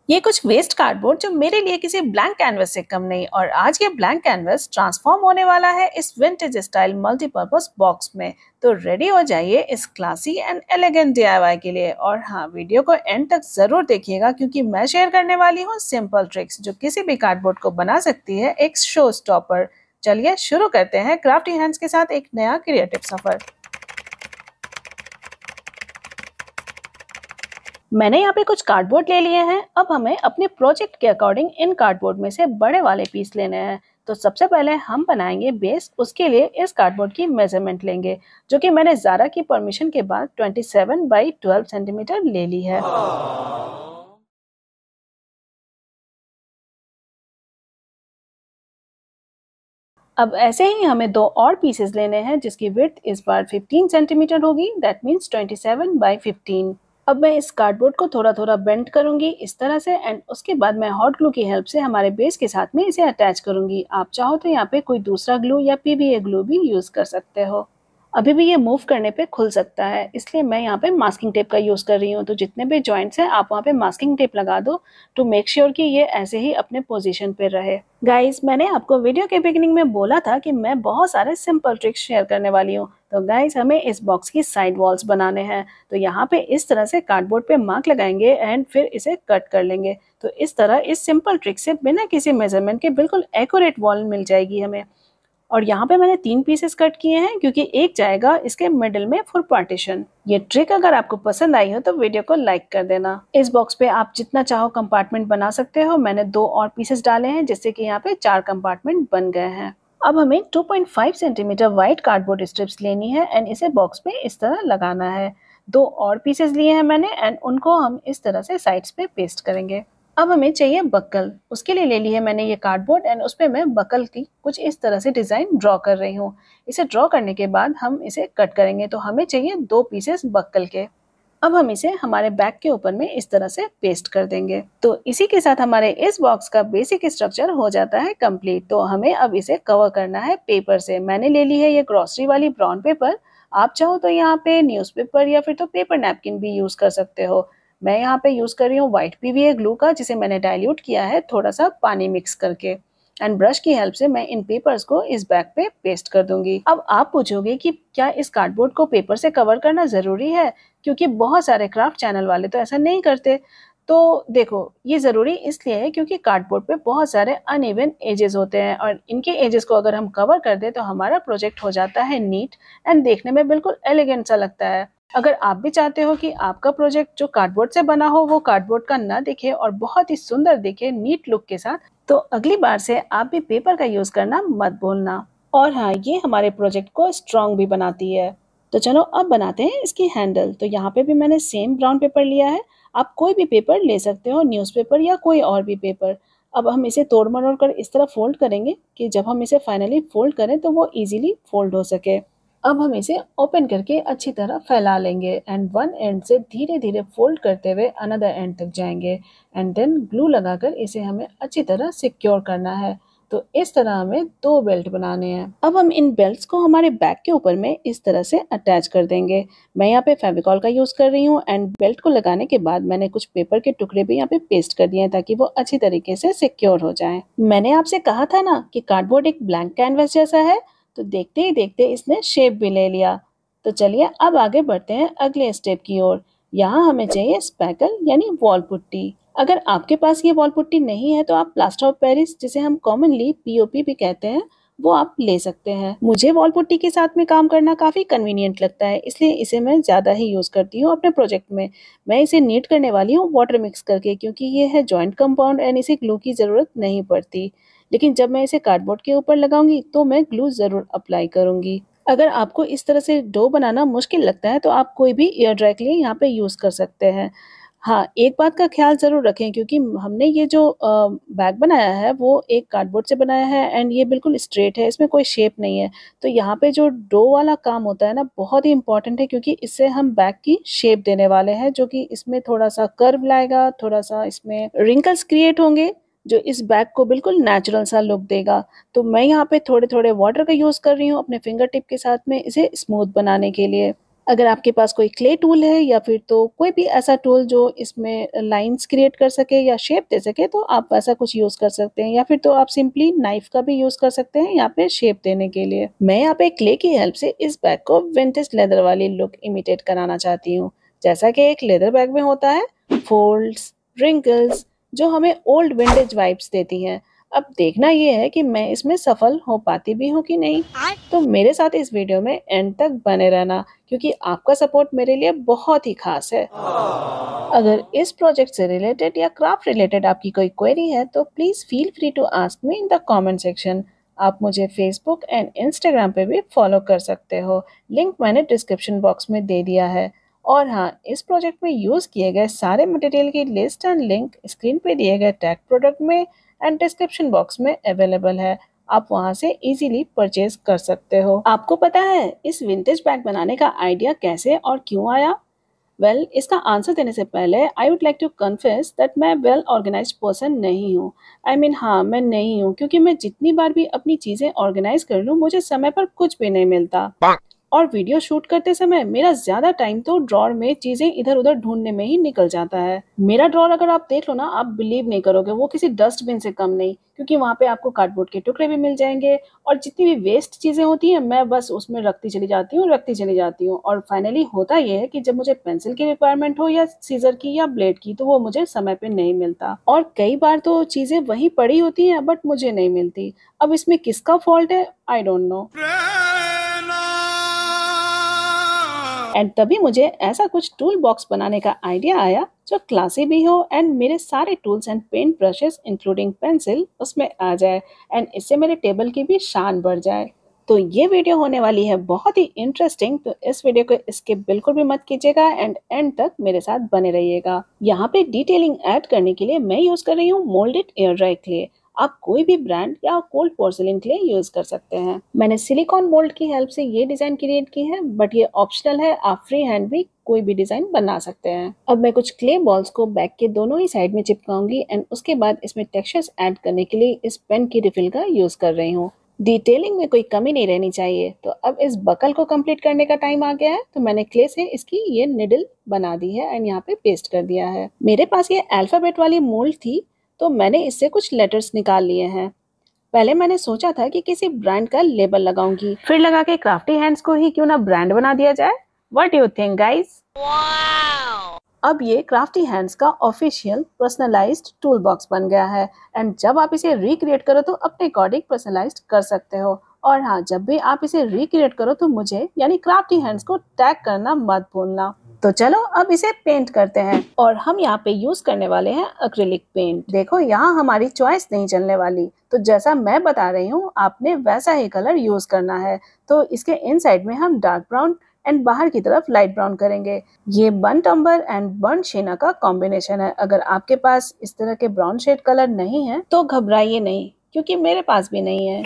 ये कुछ waste cardboard जो मेरे लिए किसी ब्लैंक कैनवस से कम नहीं, और आज ये ब्लैंक कैनवस ट्रांसफॉर्म होने वाला है इस विंटेज स्टाइल मल्टीपर्पज बॉक्स में। तो रेडी हो जाइए इस क्लासी एंड एलिगेंट डीआईवाई के लिए। और हाँ, वीडियो को एंड तक जरूर देखिएगा क्योंकि मैं शेयर करने वाली हूँ सिंपल ट्रिक्स जो किसी भी कार्डबोर्ड को बना सकती है एक शो स्टॉपर। चलिए शुरू करते हैं क्राफ्टी हैंड्स के साथ एक नया क्रिएटिव सफर। मैंने यहाँ पे कुछ कार्डबोर्ड ले लिए हैं। अब हमें अपने प्रोजेक्ट के अकॉर्डिंग इन कार्डबोर्ड में से बड़े वाले पीस लेने हैं। तो सबसे पहले हम बनाएंगे बेस। उसके लिए इस कार्डबोर्ड की मेजरमेंट लेंगे जो कि मैंने ज़ारा की परमिशन के बाद 27 बाई 12 सेंटीमीटर ले ली है। अब ऐसे ही हमें दो और पीसेस लेने हैं जिसकी विड्थ इस बार 15 सेंटीमीटर होगी, दैट मीन्स 27 बाई 15। अब मैं इस कार्डबोर्ड को थोड़ा थोड़ा बेंड करूंगी इस तरह से, एंड उसके बाद मैं हॉट ग्लू की हेल्प से हमारे बेस के साथ में इसे अटैच करूंगी। आप चाहो तो यहाँ पे कोई दूसरा ग्लू या पीवीए ग्लू भी यूज कर सकते हो। अभी भी ये मूव करने पे खुल सकता है, इसलिए मैं यहाँ पे मास्किंग टेप का यूज़ कर रही हूँ। तो जितने भी जॉइंट्स हैं आप वहाँ पे मास्किंग टेप लगा दो टू मेक श्योर कि ये ऐसे ही अपने पोजीशन पे रहे। गाइस, मैंने आपको वीडियो के बिगिनिंग में बोला था कि मैं बहुत सारे सिंपल ट्रिक्स शेयर करने वाली हूँ। तो गाइस, हमें इस बॉक्स की साइड वॉल्स बनाने हैं। तो यहाँ पे इस तरह से कार्डबोर्ड पे मार्क लगाएंगे एंड फिर इसे कट कर लेंगे। तो इस तरह इस सिंपल ट्रिक से बिना किसी मेजरमेंट के बिल्कुल एक्यूरेट वॉल मिल जाएगी हमें। और यहाँ पे मैंने 3 पीसेस कट किए हैं क्योंकि एक जाएगा इसके मिडिल में फुल पार्टीशन। ये ट्रिक अगर आपको पसंद आई हो तो वीडियो को लाइक कर देना। इस बॉक्स पे आप जितना चाहो कंपार्टमेंट बना सकते हो। मैंने 2 और पीसेस डाले हैं जिससे कि यहाँ पे 4 कंपार्टमेंट बन गए हैं। अब हमें 2.5 सेंटीमीटर वाइट कार्डबोर्ड स्ट्रिप्स लेनी है एंड इसे बॉक्स पे इस तरह लगाना है। 2 और पीसेस लिए हैं मैंने एंड उनको हम इस तरह से साइड्स पे पेस्ट करेंगे। अब हमें चाहिए बक्कल। उसके लिए ले ली है मैंने ये कार्डबोर्ड एंड उस पे मैं बक्कल की कुछ इस तरह से डिज़ाइन ड्रॉ कर रही हूँ। इसे ड्रॉ करने के बाद हम इसे कट करेंगे। तो हमें चाहिए 2 पीसेस बक्कल के। अब हम इसे हमारे बैग के ऊपर में इस तरह से पेस्ट कर देंगे। तो इसी के साथ हमारे इस बॉक्स का बेसिक स्ट्रक्चर हो जाता है कंप्लीट। तो हमें अब इसे कवर करना है पेपर से। मैंने ले ली है ये ग्रॉसरी वाली ब्राउन पेपर। आप चाहो तो यहाँ पे न्यूज़पेपर या फिर तो पेपर नैपकिन भी यूज़ कर सकते हो। मैं यहाँ पे यूज़ कर रही हूँ व्हाइट पीवीए ग्लू का, जिसे मैंने डाइल्यूट किया है थोड़ा सा पानी मिक्स करके। एंड ब्रश की हेल्प से मैं इन पेपर्स को इस बैग पे पेस्ट कर दूंगी। अब आप पूछोगे कि क्या इस कार्डबोर्ड को पेपर से कवर करना ज़रूरी है, क्योंकि बहुत सारे क्राफ्ट चैनल वाले तो ऐसा नहीं करते। तो देखो, ये ज़रूरी इसलिए है क्योंकि कार्डबोर्ड पे बहुत सारे अनइवन एजेस होते हैं और इनके एजेस को अगर हम कवर कर दें तो हमारा प्रोजेक्ट हो जाता है नीट एंड देखने में बिल्कुल एलिगेंट सा लगता है। अगर आप भी चाहते हो कि आपका प्रोजेक्ट जो कार्डबोर्ड से बना हो वो कार्डबोर्ड का ना दिखे और बहुत ही सुंदर दिखे नीट लुक के साथ, तो अगली बार से आप भी पेपर का यूज़ करना मत भूलना। और हाँ, ये हमारे प्रोजेक्ट को स्ट्रॉन्ग भी बनाती है। तो चलो अब बनाते हैं इसकी हैंडल। तो यहाँ पे भी मैंने सेम ब्राउन पेपर लिया है। आप कोई भी पेपर ले सकते हो, न्यूज़पेपर या कोई और भी पेपर। अब हम इसे तोड़ मरोड़ कर इस तरह फोल्ड करेंगे कि जब हम इसे फाइनली फोल्ड करें तो वो इजीली फोल्ड हो सके। अब हम इसे ओपन करके अच्छी तरह फैला लेंगे एंड वन एंड से धीरे धीरे फोल्ड करते हुए अनदर एंड तक जाएंगे एंड देन ग्लू लगाकर इसे हमें अच्छी तरह सिक्योर करना है। तो इस तरह हमें 2 बेल्ट बनाने हैं। अब हम इन बेल्ट्स को हमारे बैग के ऊपर में इस तरह से अटैच कर देंगे। मैं यहाँ पे फेविकॉल का यूज़ कर रही हूँ एंड बेल्ट को लगाने के बाद मैंने कुछ पेपर के टुकड़े भी यहाँ पे पेस्ट कर दिए हैं ताकि वो अच्छी तरीके से सिक्योर हो जाएं। मैंने आपसे कहा था ना कि कार्डबोर्ड एक ब्लैंक कैनवस जैसा है, तो देखते ही देखते इसने शेप भी ले लिया। तो चलिए अब आगे बढ़ते हैं अगले स्टेप की ओर। यहाँ हमें चाहिए स्पैकल यानी वॉल पुट्टी। अगर आपके पास ये वॉल पुट्टी नहीं है तो आप प्लास्टर ऑफ पेरिस, जिसे हम कॉमनली पीओपी भी कहते हैं, वो आप ले सकते हैं। मुझे वॉल पुट्टी के साथ में काम करना काफ़ी कन्वीनियंट लगता है, इसलिए इसे मैं ज़्यादा ही यूज़ करती हूँ अपने प्रोजेक्ट में। मैं इसे नीट करने वाली हूँ वाटर मिक्स करके, क्योंकि ये है जॉइंट कंपाउंड एंड इसे ग्लू की ज़रूरत नहीं पड़ती। लेकिन जब मैं इसे कार्डबोर्ड के ऊपर लगाऊंगी तो मैं ग्लू ज़रूर अप्लाई करूंगी। अगर आपको इस तरह से डो बनाना मुश्किल लगता है तो आप कोई भी एयर ड्राई क्ले यहाँ पे यूज़ कर सकते हैं। हाँ, एक बात का ख़्याल ज़रूर रखें क्योंकि हमने ये जो बैग बनाया है वो एक कार्डबोर्ड से बनाया है एंड ये बिल्कुल स्ट्रेट है, इसमें कोई शेप नहीं है। तो यहाँ पे जो डो वाला काम होता है ना, बहुत ही इम्पोर्टेंट है क्योंकि इससे हम बैग की शेप देने वाले हैं, जो कि इसमें थोड़ा-सा कर्व लाएगा, थोड़ा-सा इसमें रिंकल्स क्रिएट होंगे, जो इस बैग को बिल्कुल नेचुरल सा लुक देगा। तो मैं यहाँ पे थोड़े-थोड़े वाटर का यूज़ कर रही हूँ अपने फिंगर टिप के साथ में इसे स्मूथ बनाने के लिए। अगर आपके पास कोई क्ले टूल है या फिर तो कोई भी ऐसा टूल जो इसमें लाइंस क्रिएट कर सके या शेप दे सके तो आप वैसा कुछ यूज़ कर सकते हैं, या फिर तो आप सिंपली नाइफ का भी यूज़ कर सकते हैं यहाँ पे शेप देने के लिए। मैं यहाँ पे क्ले की हेल्प से इस बैग को विंटेज लेदर वाली लुक इमिटेट कराना चाहती हूँ। जैसा कि एक लेदर बैग में होता है, फोल्ड्स, रिंकल्स जो हमें ओल्ड विंटेज वाइब्स देती हैं। अब देखना ये है कि मैं इसमें सफल हो पाती भी हूँ कि नहीं। तो मेरे साथ इस वीडियो में एंड तक बने रहना, क्योंकि आपका सपोर्ट मेरे लिए बहुत ही खास है। अगर इस प्रोजेक्ट से रिलेटेड या क्राफ्ट रिलेटेड आपकी कोई क्वेरी है तो please feel free to ask me in the comment section. आप मुझे फेसबुक एंड इंस्टाग्राम पे भी फॉलो कर सकते हो, लिंक मैंने डिस्क्रिप्शन बॉक्स में दे दिया है। और हाँ, इस प्रोजेक्ट में यूज़ किए गए सारे मटेरियल की लिस्ट एंड लिंक स्क्रीन पे दिए गए टैग प्रोडक्ट में एंड डिस्क्रिप्शन बॉक्स में अवेलेबल है। आप वहां से इजीली परचेज कर सकते हो। आपको पता है इस विंटेज बैग बनाने का आइडिया कैसे और क्यों आया? इसका आंसर देने से पहले I would like to confess that मैं वेल ऑर्गेनाइज्ड पर्सन नहीं हूँ। हाँ, मैं नहीं हूँ, क्योंकि मैं जितनी बार भी अपनी चीज़ें ऑर्गेनाइज कर लूँ मुझे समय पर कुछ भी नहीं मिलता। और वीडियो शूट करते समय मेरा ज़्यादा टाइम तो ड्रॉअर में चीज़ें इधर-उधर ढूँढने में ही निकल जाता है। मेरा ड्रॉअर अगर आप देख लो ना, आप बिलीव नहीं करोगे, वो किसी डस्टबिन से कम नहीं, क्योंकि वहाँ पे आपको कार्डबोर्ड के टुकड़े भी मिल जाएँगे और जितनी भी वेस्ट चीज़ें होती हैं, मैं बस उसमें रखती चली जाती हूँ और फाइनली होता ये है कि जब मुझे पेंसिल की रिक्वायरमेंट हो या सीज़र की या ब्लेड की, तो वो मुझे समय पे नहीं मिलता और कई बार तो चीज़ें वहीं पड़ी होती हैं बट मुझे नहीं मिलती। अब इसमें किसका फ़ॉल्ट है? I don't know. एंड तभी मुझे ऐसा कुछ टूल बॉक्स बनाने का आइडिया आया जो क्लासी भी हो एंड मेरे सारे tools and paint brushes including pencil उसमें आ जाए एंड इससे मेरे टेबल की भी शान बढ़ जाए। तो ये वीडियो होने वाली है बहुत ही इंटरेस्टिंग, तो इस वीडियो को स्किप बिल्कुल भी मत कीजिएगा एंड एंड तक मेरे साथ बने रहिएगा। यहाँ पे डिटेलिंग ऐड करने के लिए मैं यूज कर रही हूँ मोल्डेड एयर ड्राई क्ले। आप कोई भी ब्रांड या कोल्ड पोर्सिलिन क्ले यूज कर सकते हैं। मैंने सिलिकॉन मोल्ड की हेल्प से ये डिजाइन क्रिएट की है, बट ये ऑप्शनल है, आप फ्री हैंड भी कोई भी डिजाइन बना सकते हैं। अब मैं कुछ क्ले बॉल्स को बैग के दोनों ही साइड में चिपकाऊंगी एंड उसके बाद इसमें टेक्सचर्स ऐड करने के लिए इस पेन की रिफिल का यूज कर रही हूँ। डिटेलिंग में कोई कमी नहीं रहनी चाहिए। तो अब इस बकल को कंप्लीट करने का टाइम आ गया है, तो मैंने क्ले से इसकी ये निडल बना दी है एंड यहाँ पे पेस्ट कर दिया है। मेरे पास ये अल्फाबेट वाली मोल्ड थी, तो मैंने इससे कुछ लेटर्स निकाल लिए हैं। पहले मैंने सोचा था कि किसी ब्रांड का लेबल लगाऊंगी, फिर लगा के क्राफ्टी हैंड्स को ही क्यों ना ब्रांड बना दिया जाए। What you think guys? अब ये क्राफ्टी हैंड्स का ऑफिशियल पर्सनलाइज्ड टूल बॉक्स बन गया है एंड जब आप इसे रिक्रिएट करो तो अपने अकॉर्डिंग पर्सनलाइज्ड कर सकते हो। और हाँ, जब भी आप इसे रिक्रिएट करो तो मुझे यानी क्राफ्टी हैंड्स को टैग करना मत भूलना। तो चलो अब इसे पेंट करते हैं और हम यहाँ पे यूज करने वाले हैं एक्रिलिक पेंट। देखो, यहाँ हमारी चॉइस नहीं चलने वाली, तो जैसा मैं बता रही हूँ आपने वैसा ही कलर यूज करना है। तो इसके इनसाइड में हम डार्क ब्राउन एंड बाहर की तरफ लाइट ब्राउन करेंगे। ये बर्न्ट अम्बर एंड बर्न्ट शेना का कॉम्बिनेशन है। अगर आपके पास इस तरह के ब्राउन शेड कलर नहीं है तो घबराइए नहीं, क्योंकि मेरे पास भी नहीं है।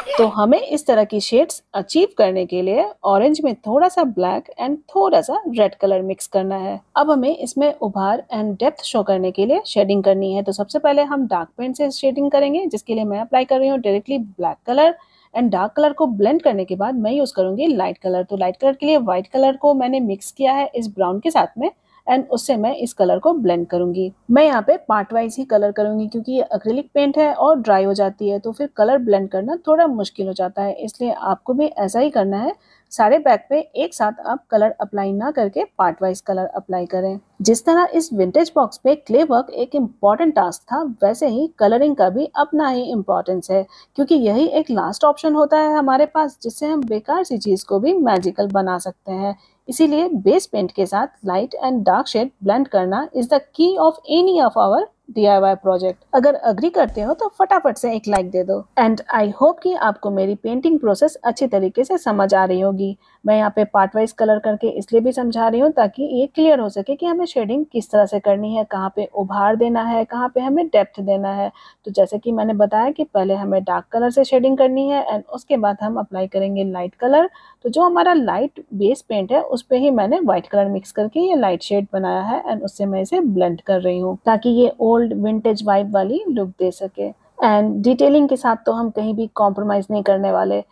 तो हमें इस तरह की शेड्स अचीव करने के लिए ऑरेंज में थोड़ा सा ब्लैक एंड थोड़ा सा रेड कलर मिक्स करना है। अब हमें इसमें उभार एंड डेप्थ शो करने के लिए शेडिंग करनी है। तो सबसे पहले हम डार्क पेंट से शेडिंग करेंगे, जिसके लिए मैं अप्लाई कर रही हूँ directly black colour and dark colour को ब्लेंड करने के बाद मैं यूज करूंगी लाइट कलर। तो लाइट कलर के लिए व्हाइट कलर को मैंने मिक्स किया है इस ब्राउन के साथ में एंड उससे मैं इस कलर को ब्लेंड करूंगी। मैं यहाँ पे पार्ट वाइज ही कलर करूंगी, क्योंकि ये एक्रिलिक पेंट है और ड्राई हो जाती है तो फिर कलर ब्लेंड करना थोड़ा मुश्किल हो जाता है, इसलिए आपको भी ऐसा ही करना है। सारे बैग पे एक साथ आप कलर अप्लाई ना करके पार्ट वाइज कलर अप्लाई करें। जिस तरह इस विंटेज बॉक्स पे क्ले वर्क एक इम्पॉर्टेंट टास्क था, वैसे ही कलरिंग का भी अपना ही इम्पोर्टेंस है, क्योंकि यही एक लास्ट ऑप्शन होता है हमारे पास जिससे हम बेकार सी चीज को भी मैजिकल बना सकते हैं। इसीलिए बेस पेंट के साथ light and dark shade blend करना is the key of any of our DIY project. अगर अग्री करते हो तो फटाफट से एक लाइक दे दो एंड आई होप कि आपको मेरी पेंटिंग प्रोसेस अच्छी तरीके से समझ आ रही होगी। मैं यहाँ पे पार्ट वाइज कलर करके इसलिए भी समझा रही हूँ ताकि ये क्लियर हो सके कि हमें शेडिंग किस तरह से करनी है, कहाँ पे उभार देना है, कहाँ पे हमें डेप्थ देना है। तो जैसे कि मैंने बताया कि पहले हमें डार्क कलर से शेडिंग करनी है एंड उसके बाद हम अप्लाई करेंगे लाइट कलर। तो जो हमारा लाइट बेस पेंट है उस पे ही मैंने व्हाइट कलर मिक्स करके ये लाइट शेड बनाया है एंड उससे मैं इसे ब्लेंड कर रही हूँ ताकि ये ओल्ड विंटेज वाइब वाली लुक दे सके। एंड डिटेलिंग के साथ तो हम कहीं भी कॉम्प्रोमाइज नहीं करने वाले।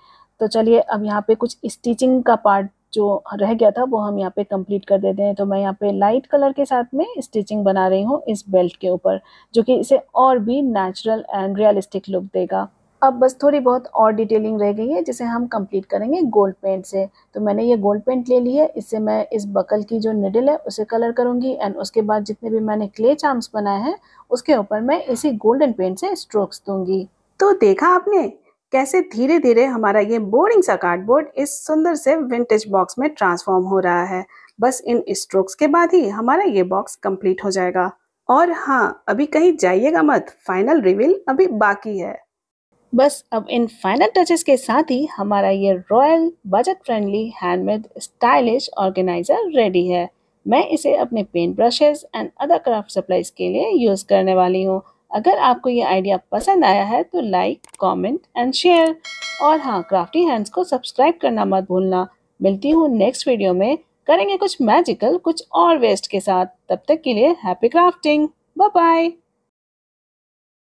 तो चलिए अब यहाँ पे कुछ स्टिचिंग का पार्ट जो रह गया था वो हम यहाँ पे कंप्लीट कर देते हैं। तो मैं यहाँ पे लाइट कलर के साथ में स्टिचिंग बना रही हूँ इस बेल्ट के ऊपर, जो कि इसे और भी नेचुरल एंड रियलिस्टिक लुक देगा। अब बस थोड़ी बहुत और डिटेलिंग रह गई है जिसे हम कंप्लीट करेंगे गोल्ड पेंट से। तो मैंने ये गोल्ड पेंट ले ली है, इससे मैं इस बकल की जो निडल है उसे कलर करूंगी एंड उसके बाद जितने भी मैंने क्ले चार्म्स बनाए हैं उसके ऊपर मैं इसी गोल्डन पेंट से स्ट्रोक्स दूंगी। तो देखा आपने कैसे धीरे धीरे हमारा ये बोरिंग सा कार्डबोर्ड इस सुंदर से विंटेज बॉक्स में ट्रांसफॉर्म हो रहा है। बस इन स्ट्रोक्स के बाद ही हमारा ये बॉक्स कंप्लीट हो जाएगा। और हाँ, अभी कहीं जाइएगा मत, फाइनल रिवील अभी बाकी है। बस अब इन फाइनल टचेस के साथ ही हमारा ये royal budget friendly handmade stylish organiser ready है। मैं इसे अपने paint brushes and other craft supplies के लिए यूज़ करने वाली हूँ। अगर आपको ये आइडिया पसंद आया है तो लाइक, कमेंट एंड शेयर। और हाँ, क्राफ्टी हैंड्स को सब्सक्राइब करना मत भूलना। मिलती हूँ नेक्स्ट वीडियो में, करेंगे कुछ मैजिकल कुछ और वेस्ट के साथ। तब तक के लिए हैप्पी क्राफ्टिंग, बाय बाय।